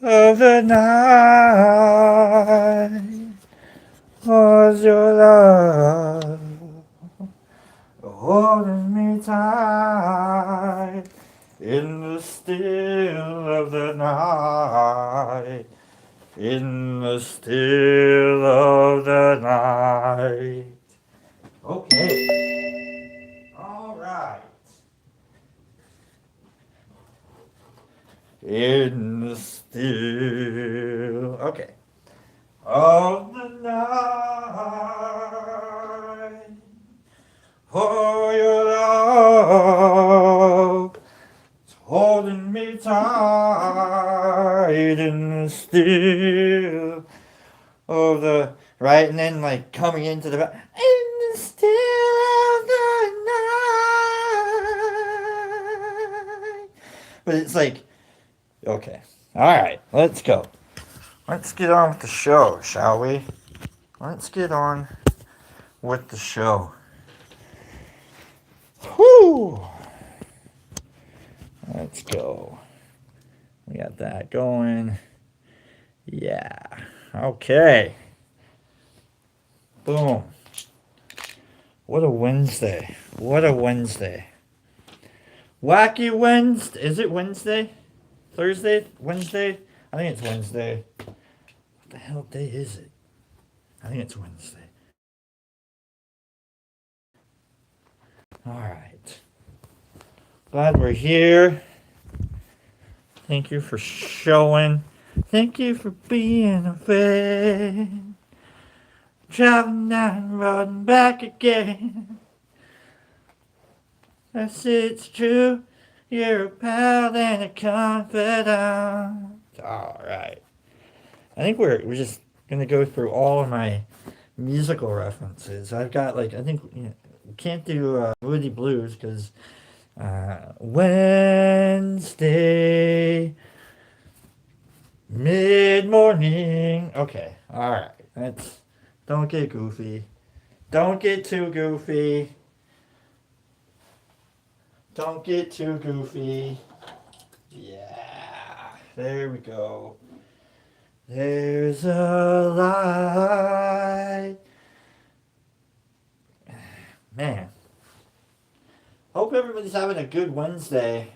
of the night was your love holding me tight in the still of the night. In the still of the night. Okay. All right. In the still. Okay. Of the night. For your love is holding me tight in the still of the right, and then like coming into the in the still of the night. But it's like, okay, all right, let's go. Let's get on with the show, shall we? Let's get on with the show. Whoo! Let's go. We got that going. Yeah. Okay. Boom. What a Wednesday. What a Wednesday. Wacky Wednesday. Is it Wednesday? Thursday? Wednesday? I think it's Wednesday. What the hell day is it? I think it's Wednesday. Alright. Glad we're here. Thank you for showing. Thank you for being a fan. Traveling down the road and back again. Yes, it's true. You're a pal and a confidant. Alright. I think we're just gonna go through all of my musical references. I've got like, I think, we can't do Woody Blues because Wednesday mid morning. Okay, all right. That's don't get goofy. Don't get too goofy. Don't get too goofy. Yeah, there we go. There's a light. Man, hope everybody's having a good Wednesday.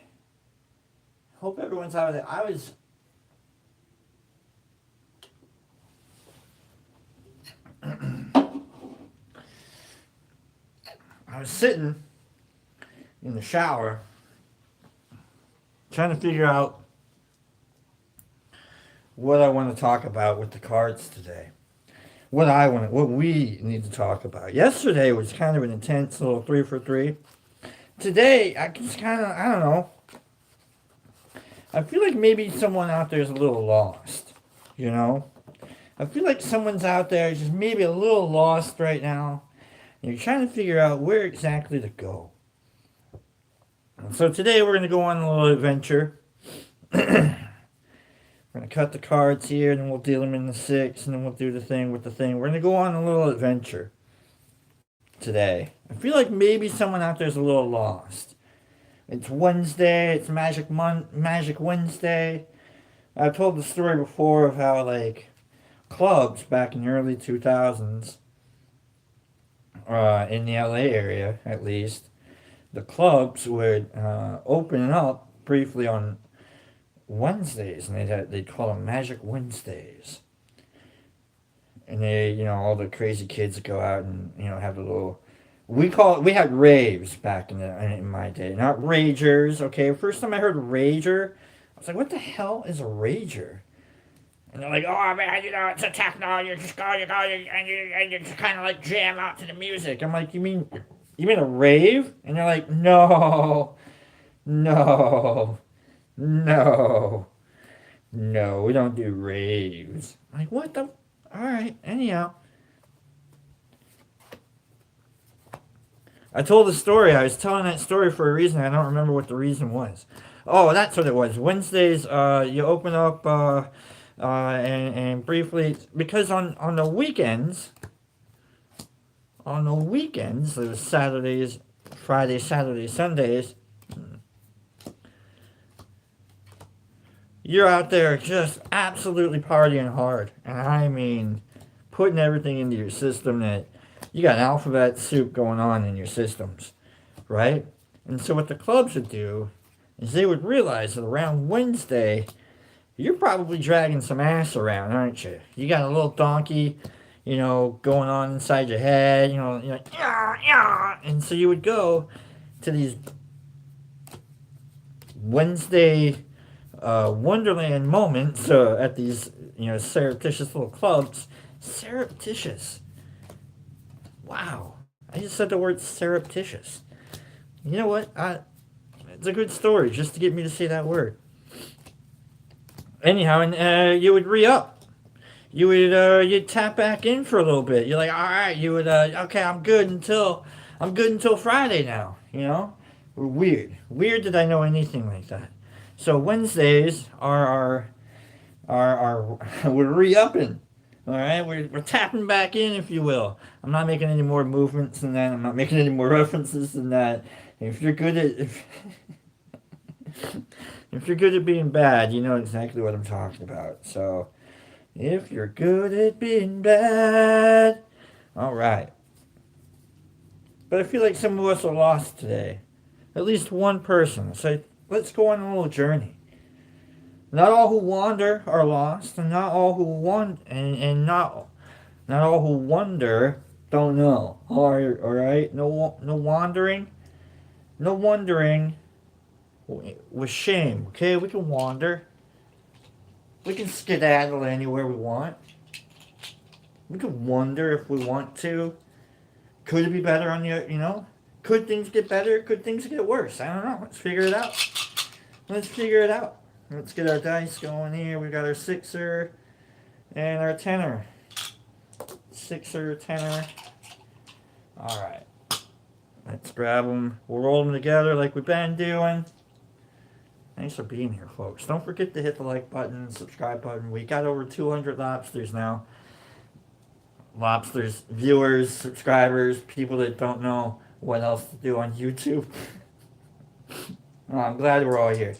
Hope everyone's having it. I was sitting in the shower trying to figure out what I want to talk about with the cards today. What we need to talk about. Yesterday was kind of an intense little 3 for 3. Today, I just kind of, I don't know. I feel like maybe someone out there is a little lost, you know? I feel like someone's out there just maybe a little lost right now. And you're trying to figure out where exactly to go. And so today we're going to go on a little adventure. We're going to cut the cards here, and then we'll deal them in the 6, and then we'll do the thing with the thing. We're going to go on a little adventure today. I feel like maybe someone out there is a little lost. It's Wednesday. It's Magic Wednesday. I've told the story before of how, like, clubs back in the early 2000s, in the LA area at least, the clubs would open up briefly on Wednesdays, and they'd call them Magic Wednesdays. And all the crazy kids would go out and have a little. We had raves back in my day, not ragers. Okay, first time I heard rager, I was like, what the hell is a rager? And they're like, oh man, it's a techno. You just kind of like jam out to the music. I'm like, you mean a rave? And they're like, no, no, no, no, we don't do raves. I'm like, what the? All right, anyhow. I told the story. I was telling that story for a reason. I don't remember what the reason was. Oh, that's what it was. Wednesdays, you open up, and briefly, because on the weekends, it was Saturdays, Fridays, Saturdays, Sundays. you're out there just absolutely partying hard. And I mean, putting everything into your system that you got alphabet soup going on in your systems, right? And so what the clubs would do is they would realize that around Wednesday, you're probably dragging some ass around, aren't you? You got a little donkey, going on inside your head, you're like, yeah, yeah. And so you would go to these Wednesday Wonderland moments at these, surreptitious little clubs. Surreptitious. Wow. I just said the word surreptitious. You know what? It's a good story just to get me to say that word. Anyhow, and you would re-up. You'd tap back in for a little bit. You're like, all right, okay, I'm good until Friday now. Weird that I know anything like that. So Wednesdays are we're re-upping. All right, we're tapping back in, if you will. I'm not making any more movements than that. I'm not making any more references than that. If you're good at if you're good at being bad, you know exactly what I'm talking about. So, if you're good at being bad, all right. But I feel like some of us are lost today. At least one person. So let's go on a little journey. Not all who wander are lost, and not all who not all who wonder don't know. All right. No wandering. No wondering with shame. Okay, we can wander. We can skedaddle anywhere we want. We can wonder if we want to. Could it be better on the. Could things get better? Could things get worse? I don't know. Let's figure it out. Let's get our dice going here. We got our sixer and our tenor. Sixer, tenor. All right. Let's grab them. We'll roll them together like we've been doing. Thanks for being here, folks. Don't forget to hit the like button, subscribe button. We got over 200 lobsters now. Lobsters, viewers, subscribers, people that don't know what else to do on YouTube. Oh, I'm glad we're all here.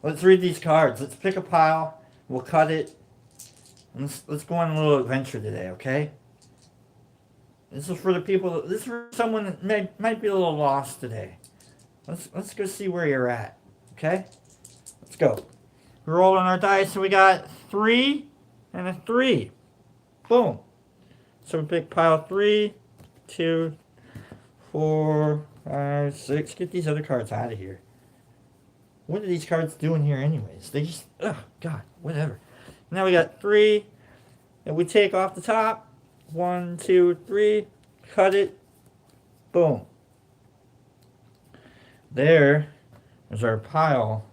Let's read these cards. Let's pick a pile. We'll cut it. Let's go on a little adventure today, okay? This is for the people. This is for someone that might be a little lost today. Let's go see where you're at, okay? Let's go. We're rolling our dice, and we got 3 and a 3. Boom. So we pick pile 3, 2, 4, 5, 6. Get these other cards out of here. What are these cards doing here anyways? They just, God, whatever. Now we got 3, and we take off the top. 1, 2, 3. Cut it. Boom. There is our pile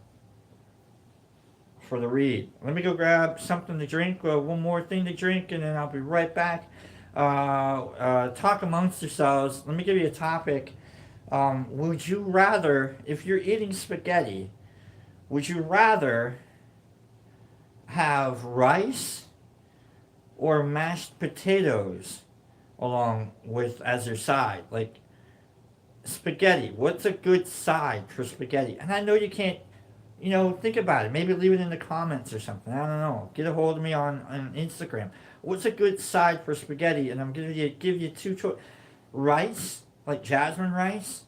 for the read. Let me go grab something to drink, one more thing to drink, and then I'll be right back. Talk amongst yourselves. Let me give you a topic. Would you rather, if you're eating spaghetti, would you rather have rice or mashed potatoes along with as your side? Like spaghetti. What's a good side for spaghetti? And I know you can't, think about it. Maybe leave it in the comments or something. I don't know. Get a hold of me on Instagram. What's a good side for spaghetti? And I'm going to give you two choices. Rice, like jasmine rice.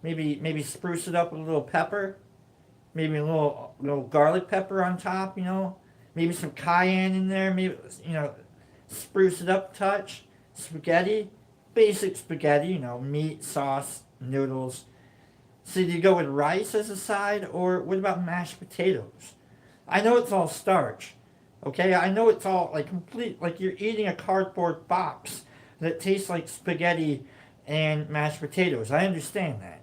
Maybe spruce it up with a little pepper. Maybe a little garlic pepper on top, Maybe some cayenne in there. Maybe, spruce it up a touch. Spaghetti. Basic spaghetti, meat, sauce, noodles. So do you go with rice as a side, or what about mashed potatoes? I know it's all starch. Okay, I know it's all like complete, like you're eating a cardboard box that tastes like spaghetti and mashed potatoes. I understand that.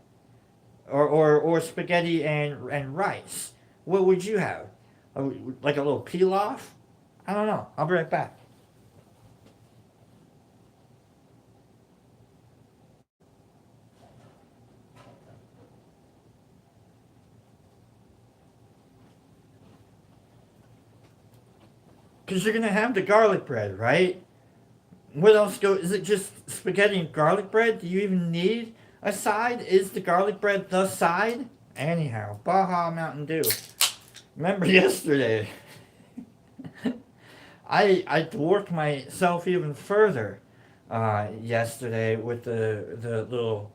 Or spaghetti and rice. What would you have? Like a little pilaf? I don't know. I'll be right back. Because you're going to have the garlic bread, right? What else is it just spaghetti and garlic bread? Do you even need a side? Is the garlic bread the side? Anyhow, Baja Mountain Dew. Remember yesterday, I dwarfed myself even further yesterday with the little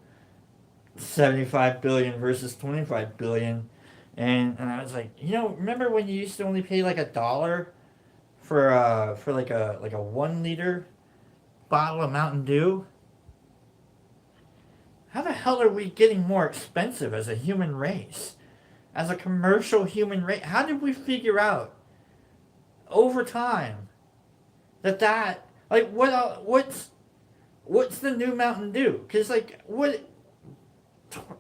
75 billion versus 25 billion. And I was like, remember when you used to only pay like $1 for like a 1 liter bottle of Mountain Dew? How the hell are we getting more expensive as a human race? As a commercial human race? How did we figure out over time that like what's the new Mountain Dew? Because like what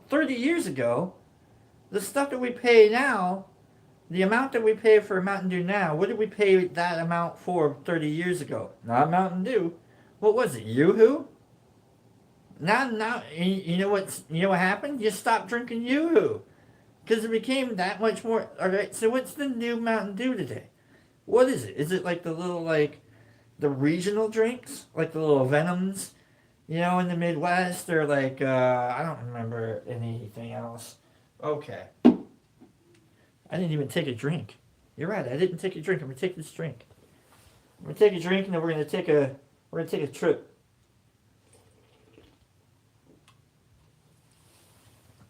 30 years ago, the stuff that we pay now, the amount that we pay for Mountain Dew now, what did we pay that amount for 30 years ago? Not Mountain Dew. What was it? Yoo-hoo? Now, you know what happened? You stopped drinking Yoo-hoo because it became that much more. All right. So what's the new Mountain Dew today? What is it? Is it like the little like the regional drinks, like the little Venoms, in the Midwest, or like I don't remember anything else. Okay, I didn't even take a drink. You're right. I didn't take a drink. I'm gonna take this drink. I'm gonna take a drink, and then we're gonna take a trip.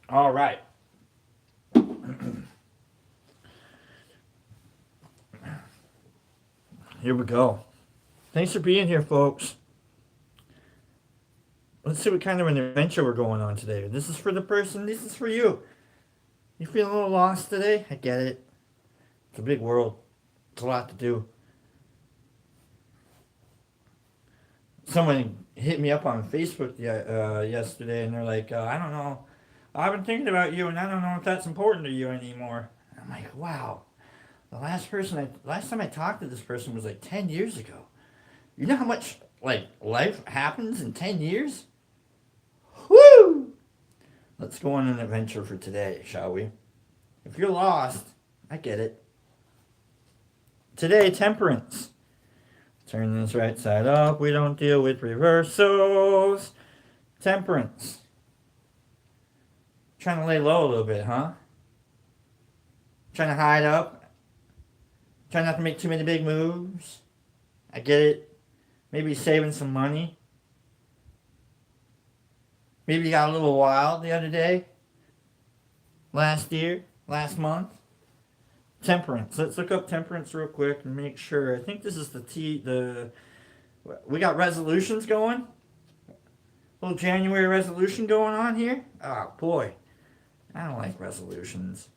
All right. Here we go. Thanks for being here, folks. Let's see what kind of an adventure we're going on today. This is for the person. This is for you. You feel a little lost today? I get it. It's a big world. It's a lot to do. Someone hit me up on Facebook yesterday, and they're like, I don't know. I've been thinking about you, and I don't know if that's important to you anymore. And I'm like, wow. The last time I talked to this person was like 10 years ago. You know how much like life happens in 10 years? Woo! Let's go on an adventure for today, shall we? If you're lost, I get it. Today, temperance. Turn this right side up. We don't deal with reversals. Temperance. Trying to lay low a little bit, huh? Trying to hide up. Trying not to make too many big moves. I get it. Maybe saving some money. Maybe you got a little wild the other day. Last month. Temperance. Let's look up temperance real quick and make sure. I think this is we got resolutions going. A little January resolution going on here. Oh boy. I don't like resolutions.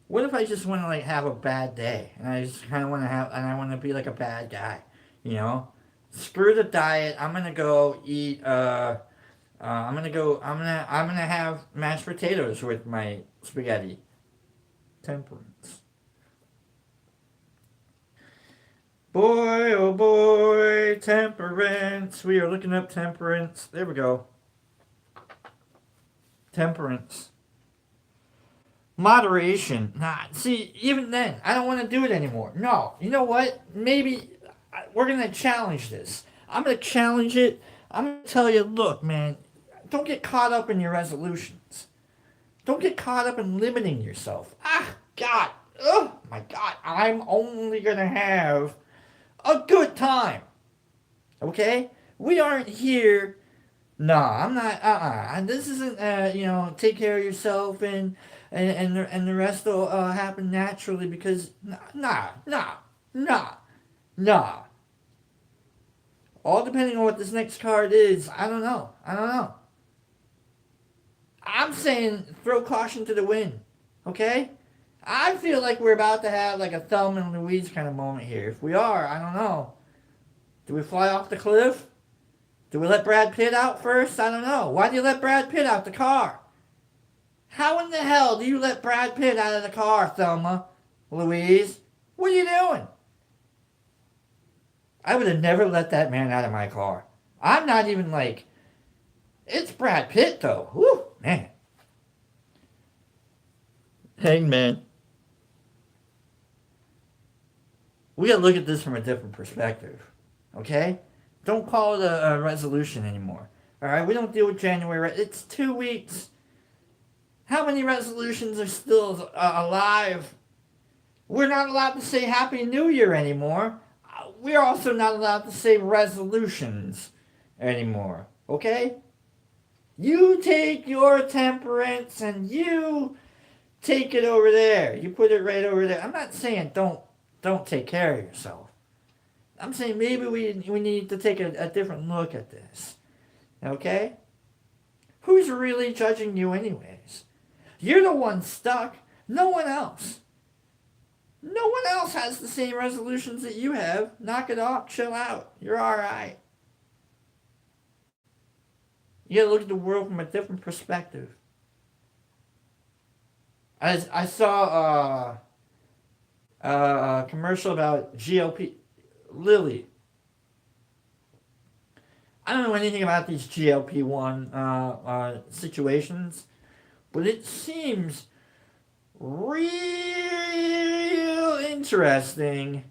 What if I just want to like have a bad day and I just kind of want to I want to be like a bad guy, Screw the diet. I'm gonna go eat. I'm gonna have mashed potatoes with my spaghetti. Temperance. Boy, oh boy, temperance. We are looking up temperance. There we go. Temperance. Moderation. Nah, see, even then, I don't want to do it anymore. No, you know what? Maybe we're going to challenge this. I'm going to challenge it. I'm going to tell you, look, man, don't get caught up in your resolutions. Don't get caught up in limiting yourself. God. Oh, my God. I'm only going to have a good time. Okay? We aren't here. Nah, I'm not. This isn't, take care of yourself and the rest will happen naturally because, nah. All depending on what this next card is, I don't know. I'm saying throw caution to the wind. Okay? I feel like we're about to have like a Thelma and Louise kind of moment here. If we are, I don't know. Do we fly off the cliff? Do we let Brad Pitt out first? I don't know. Why do you let Brad Pitt out the car? How in the hell do you let Brad Pitt out of the car, Thelma? Louise? What are you doing? I would have never let that man out of my car. I'm not even like... It's Brad Pitt, though. Whew, man. Hangman. We gotta look at this from a different perspective. Okay? Don't call it a resolution anymore. Alright? We don't deal with January. It's 2 weeks. How many resolutions are still alive? We're not allowed to say Happy New Year anymore. We're also not allowed to say resolutions anymore. Okay? You take your temperance and you take it over there. You put it right over there. I'm not saying don't take care of yourself. I'm saying maybe we need to take a different look at this. Okay? Who's really judging you anyways? You're the one stuck. No one else. No one else has the same resolutions that you have. Knock it off. Chill out. You're alright. You gotta look at the world from a different perspective. I saw a commercial about GLP. Lily. I don't know anything about these GLP-1 situations, but it seems real interesting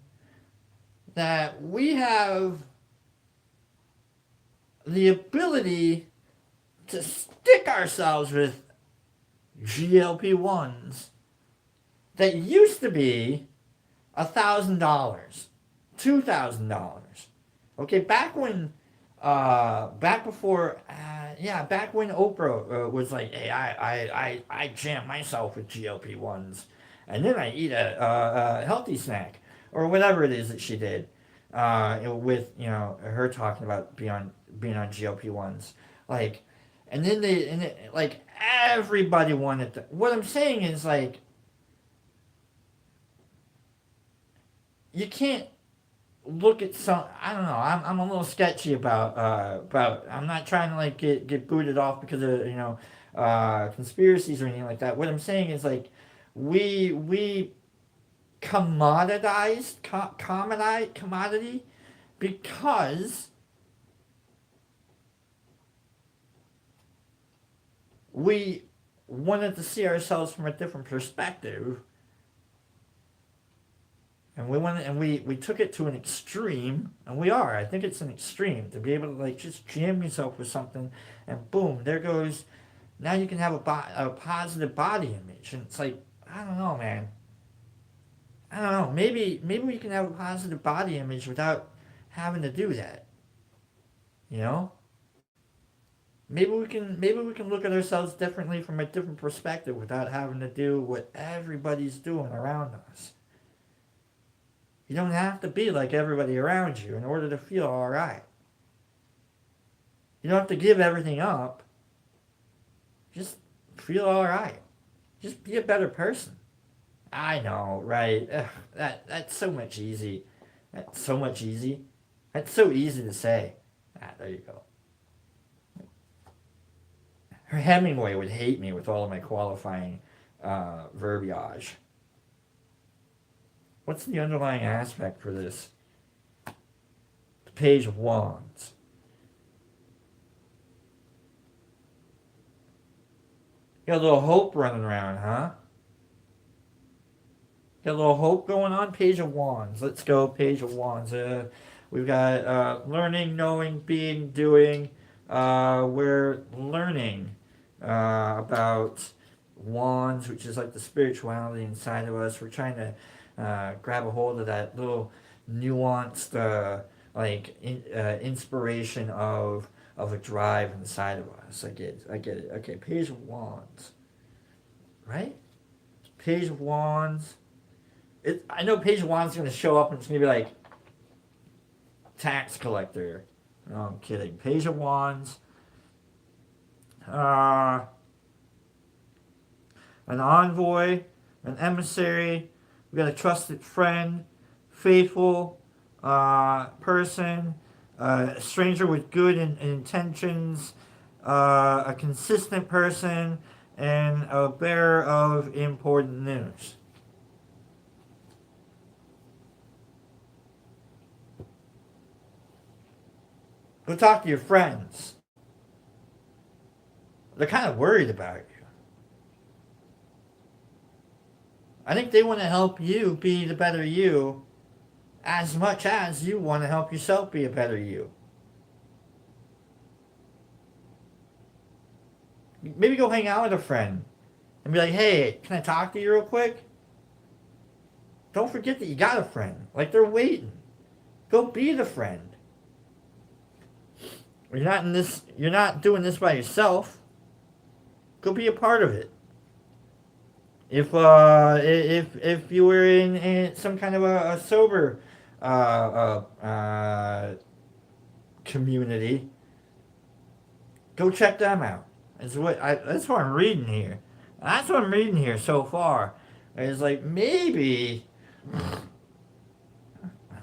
that we have the ability to stick ourselves with GLP-1s that used to be $1,000, $2,000. Okay, back when back before, back when Oprah was like, "Hey, I jam myself with GLP-1s, and then I eat a healthy snack or whatever it is that she did." With her talking about being on GLP-1s, like, and then like everybody wanted to. What I'm saying is like, you can't look at some. I don't know. I'm a little sketchy about. I'm not trying to like get booted off because of conspiracies or anything like that. What I'm saying is like we commoditized commodity because we wanted to see ourselves from a different perspective. And we took it to an extreme, and we are. I think it's an extreme to be able to like just jam yourself with something, and boom, there goes. Now you can have a positive body image, and it's like I don't know, man. I don't know. Maybe we can have a positive body image without having to do that. You know? Maybe we can look at ourselves differently from a different perspective without having to do what everybody's doing around us. You don't have to be like everybody around you in order to feel alright. You don't have to give everything up. Just feel alright. Just be a better person. I know, right? Ugh, that's so much easy. That's so much easy. That's so easy to say. There you go. Hemingway would hate me with all of my qualifying verbiage. What's the underlying aspect for this? The Page of Wands. Got a little hope running around, huh? Got a little hope going on? Page of Wands. Let's go, Page of Wands. We've got learning, knowing, being, doing. We're learning about wands, which is like the spirituality inside of us. We're trying to grab a hold of that little nuanced inspiration of a drive inside of us. I get it. Okay, Page of Wands. Right? Page of Wands. I know Page of Wands is going to show up and it's going to be like tax collector. No, I'm kidding. Page of Wands. An envoy, an emissary. We got a trusted friend, faithful person, a stranger with good intentions, a consistent person, and a bearer of important news. Go talk to your friends. They're kind of worried about you. I think they want to help you be the better you as much as you want to help yourself be a better you. Maybe go hang out with a friend and be like, hey, can I talk to you real quick? Don't forget that you got a friend. Like, they're waiting. Go be the friend. You're not doing this by yourself. Go be a part of it. If you were in some kind of a sober community, go check them out. That's what I'm reading here. That's what I'm reading here so far. It's like maybe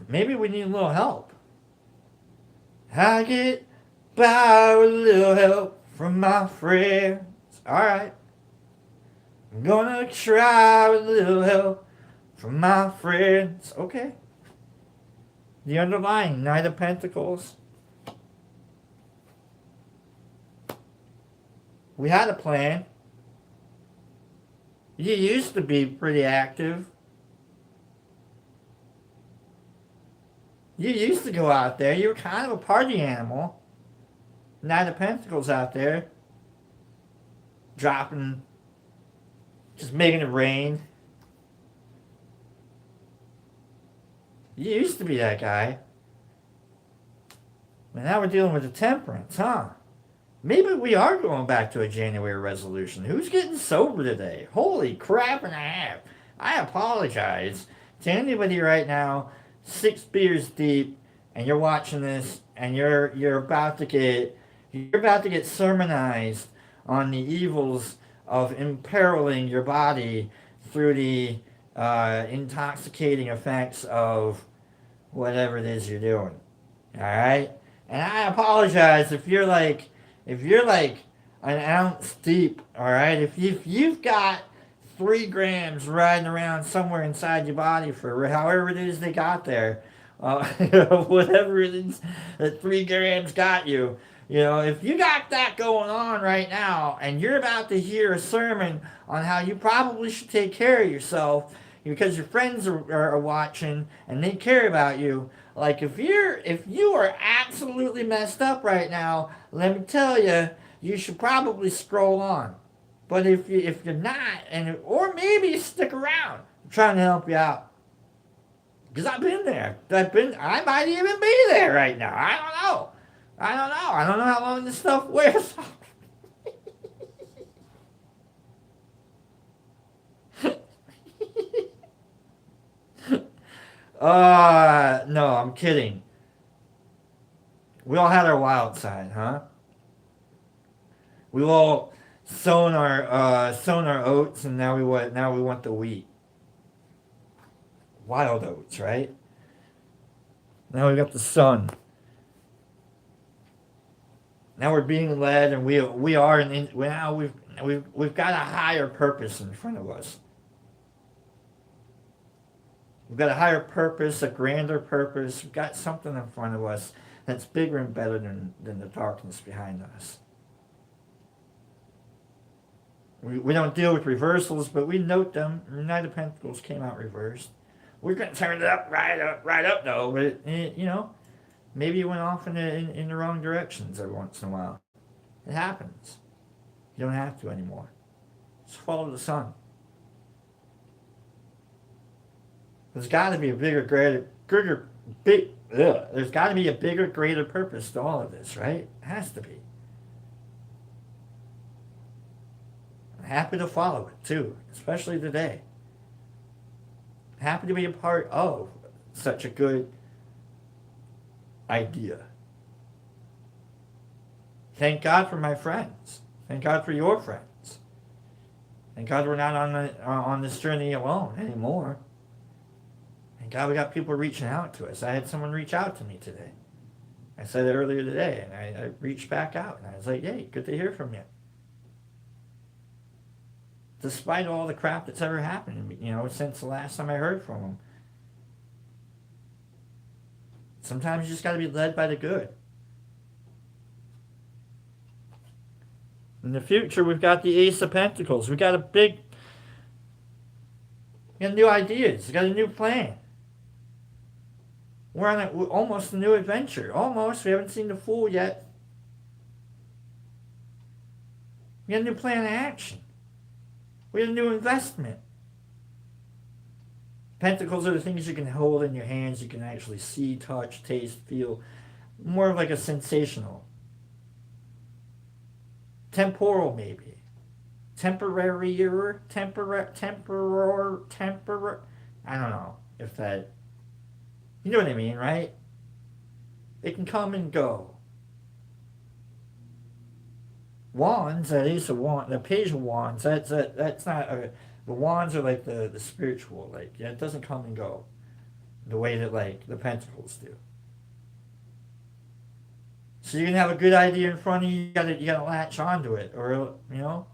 we need a little help. I get by with a little help from my friends. All right. I'm gonna try with a little help from my friends. Okay. The underlying Knight of Pentacles. We had a plan. You used to be pretty active. You used to go out there. You were kind of a party animal. Knight of Pentacles out there. Dropping. Just making it rain. You used to be that guy. But now we're dealing with the Temperance, huh? Maybe we are going back to a January resolution. Who's getting sober today? Holy crap and a half. I apologize to anybody right now, 6 beers deep, and you're watching this, and you're about to get sermonized on the evils of imperiling your body through the intoxicating effects of whatever it is you're doing. Alright? And I apologize if you're like an ounce deep, alright? If you've got 3 grams riding around somewhere inside your body for however it is they got there, whatever it is that 3 grams got you, if you got that going on right now and you're about to hear a sermon on how you probably should take care of yourself because your friends are watching and they care about you, like if you are absolutely messed up right now, let me tell you, you should probably scroll on. But if you're not, or maybe you stick around, I'm trying to help you out. Because I've been there. I might even be there right now. I don't know. I don't know how long this stuff wears. No, I'm kidding. We all had our wild side, huh? We all sown our oats, and now we want the wheat. Wild oats, right? Now we got the sun. Now we're being led, and we are now we've got a higher purpose in front of us. We've got a higher purpose, a grander purpose. We've got something in front of us that's bigger and better than the darkness behind us. We don't deal with reversals, but we note them. Knight of Pentacles came out reversed. We're going to turn it right up though. But maybe you went off in the wrong directions every once in a while. It happens. You don't have to anymore. Just follow the sun. There's got to be a there's got to be a bigger, greater purpose to all of this, right? It has to be. I'm happy to follow it too, especially today. Happy to be a part of such a good idea. Thank God for my friends. Thank God for your friends. Thank God we're not on this journey alone anymore. Thank God we got people reaching out to us. I had someone reach out to me today. I said it earlier today, and I reached back out, and I was like, "Hey, good to hear from you." Despite all the crap that's ever happened, since the last time I heard from them. Sometimes you just got to be led by the good. In the future, we've got the Ace of Pentacles. We got new ideas. We got a new plan. We're on almost a new adventure. Almost. We haven't seen the Fool yet. We got a new plan of action. We had a new investment. Pentacles are the things you can hold in your hands. You can actually see, touch, taste, feel. More of like a sensational. Temporal, maybe. Temporary. I don't know if that. You know what I mean, right? It can come and go. Wands, that Ace of Wands, the Page of Wands, that's not a. The wands are like the spiritual, like, yeah, it doesn't come and go the way that, like, the pentacles do. So you can have a good idea in front of you, you gotta latch onto it, or, you know,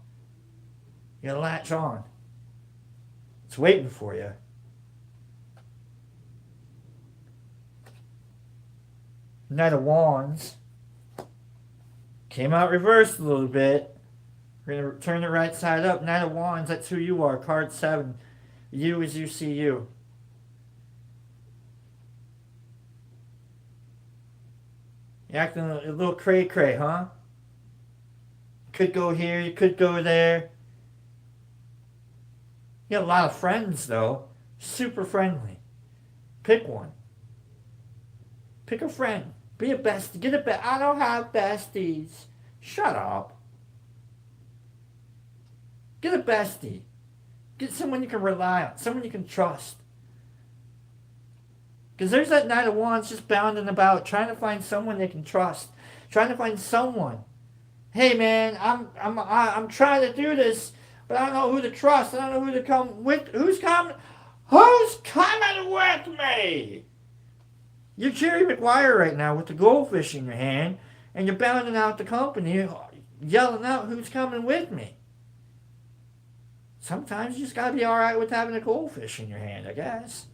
you gotta latch on. It's waiting for you. Knight of Wands came out reversed a little bit. We're going to turn it right side up. Knight of Wands, that's who you are. Card 7. You as you see you. You're acting a little cray-cray, huh? You could go here, you could go there. You got a lot of friends, though. Super friendly. Pick one. Pick a friend. Be a bestie. Get a bestie. I don't have besties. Shut up. Get a bestie. Get someone you can rely on. Someone you can trust. Because there's that Knight of Wands just bounding about, trying to find someone they can trust. Trying to find someone. Hey man, I'm trying to do this, but I don't know who to trust. I don't know who to come with. Who's coming? Who's coming with me? You're Jerry Maguire right now with the goldfish in your hand, and you're bounding out the company, yelling out, who's coming with me? Sometimes you just gotta be alright with having a goldfish in your hand, I guess.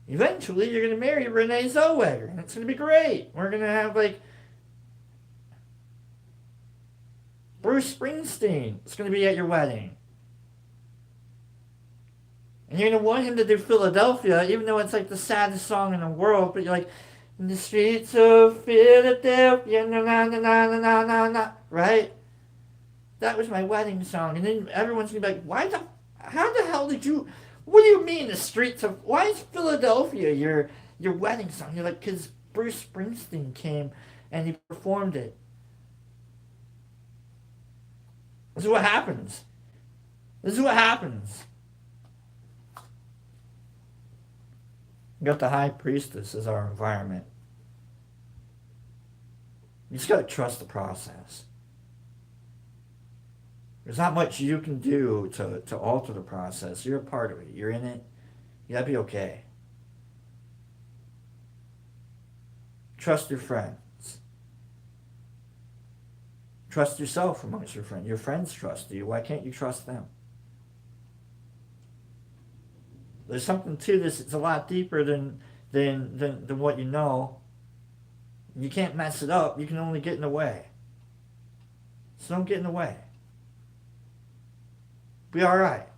Eventually, you're gonna marry Renee Zellweger, and it's gonna be great. We're gonna have, like, Bruce Springsteen. It's gonna be at your wedding. And you're going to want him to do Philadelphia, even though it's like the saddest song in the world. But you're like, in the streets of Philadelphia, na na na na na na na, right? That was my wedding song. And then everyone's going to be like, how the hell did you, what do you mean the streets of, why is Philadelphia your wedding song? You're like, because Bruce Springsteen came and he performed it. This is what happens. This is what happens. We got the High Priestess as our environment. You just got to trust the process. There's not much you can do to alter the process. You're a part of it. You're in it. You got to be okay. Trust your friends. Trust yourself amongst your friends. Your friends trust you. Why can't you trust them? There's something to this. It's a lot deeper than what you know. You can't mess it up. You can only get in the way. So don't get in the way. Be alright.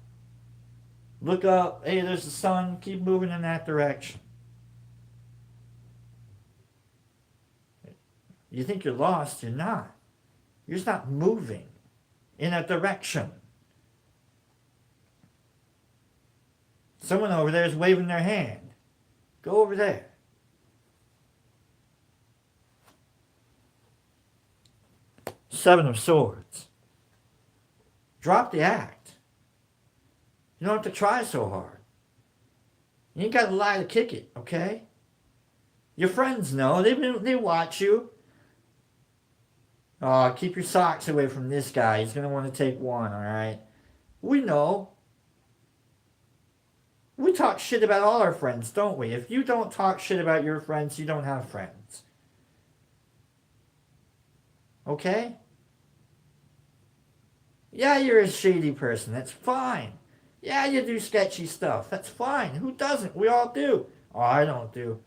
Look up. Hey, there's the sun. Keep moving in that direction. You think you're lost. You're not. You're just not moving in a direction. Someone over there is waving their hand. Go over there. Seven of Swords. Drop the act. You don't have to try so hard. You ain't got to lie to kick it, okay? Your friends know. They watch you. Oh, keep your socks away from this guy. He's going to want to take one, alright? We know. We talk shit about all our friends, don't we? If you don't talk shit about your friends, you don't have friends. Okay? Yeah, you're a shady person. That's fine. Yeah, you do sketchy stuff. That's fine. Who doesn't? We all do. Oh, I don't do.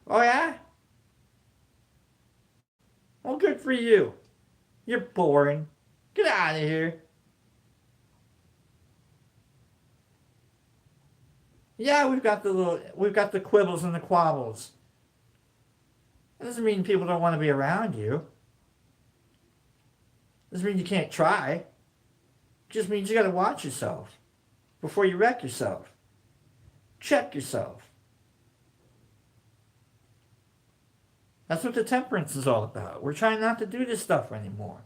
Oh, yeah? Well, good for you. You're boring. Get out of here. Yeah, we've got the quibbles and the quabbles. That doesn't mean people don't want to be around you. Doesn't mean you can't try. Just means you got to watch yourself before you wreck yourself. Check yourself. That's what the temperance is all about. We're trying not to do this stuff anymore.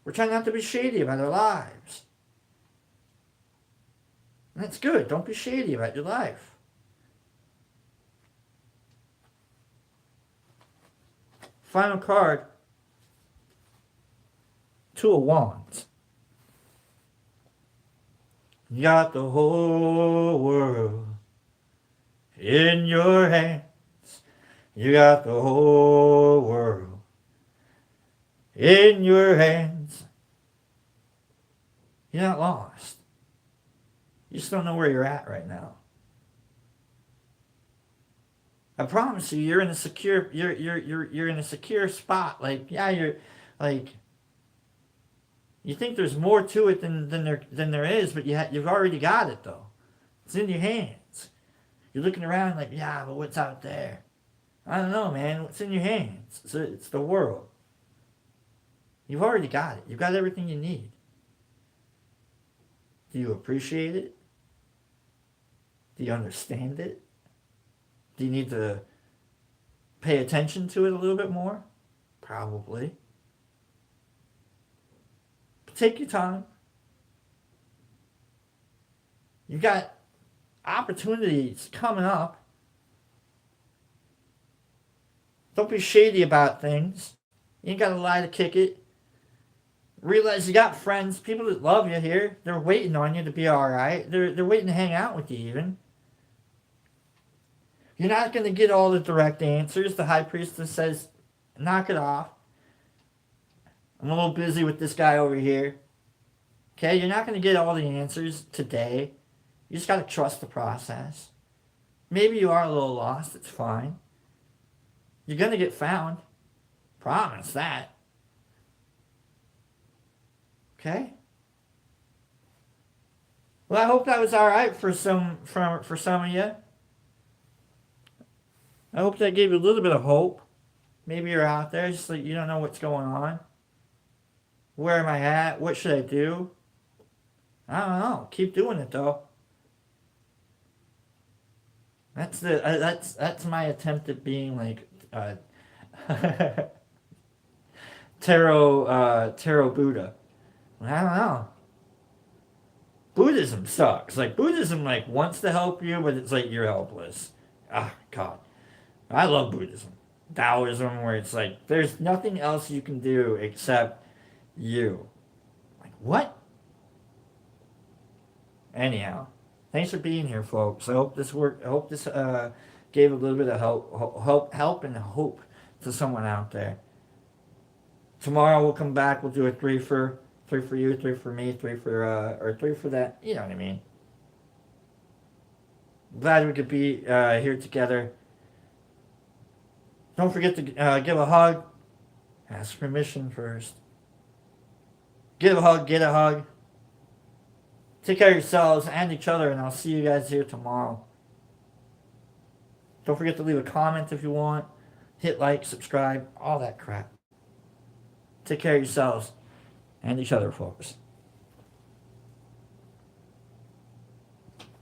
We're trying not to be shady about our lives. And that's good. Don't be shady about your life. Final card. Two of Wands. You got the whole world in your hands. You got the whole world in your hands. You're not lost. You just don't know where you're at right now. I promise you, you're in a secure you're in a secure spot. Like, yeah, you're like, you think there's more to it than there is, but you've already got it though. It's in your hands. You're looking around like, yeah, but what's out there? I don't know, man. What's in your hands? It's the world. You've already got it. You've got everything you need. Do you appreciate it? Do you understand it? Do you need to pay attention to it a little bit more? Probably. But take your time. You've got opportunities coming up. Don't be shady about things. You ain't got to lie to kick it. Realize you got friends, people that love you here. They're waiting on you to be alright. They're waiting to hang out with you even. You're not going to get all the direct answers. The High Priestess says, knock it off. I'm a little busy with this guy over here. Okay, you're not going to get all the answers today. You just got to trust the process. Maybe you are a little lost. It's fine. You're going to get found. Promise that. Okay? Well, I hope that was alright for some of you. I hope that gave you a little bit of hope. Maybe you're out there, just like you don't know what's going on. Where am I at? What should I do? I don't know. Keep doing it though. That's my attempt at being like tarot Buddha. I don't know. Buddhism sucks. Like Buddhism like wants to help you, but it's like you're helpless. Ah, God. I love Buddhism. Taoism, where it's like there's nothing else you can do except you. Like what? Anyhow, thanks for being here, folks. I hope this worked. I hope this gave a little bit of help and hope to someone out there. Tomorrow we'll come back. We'll do a three for you, three for me, three for that. You know what I mean. Glad we could be here together. Don't forget to give a hug. Ask permission first. Give a hug, get a hug. Take care of yourselves and each other, and I'll see you guys here tomorrow. Don't forget to leave a comment if you want. Hit like, subscribe, all that crap. Take care of yourselves and each other, folks.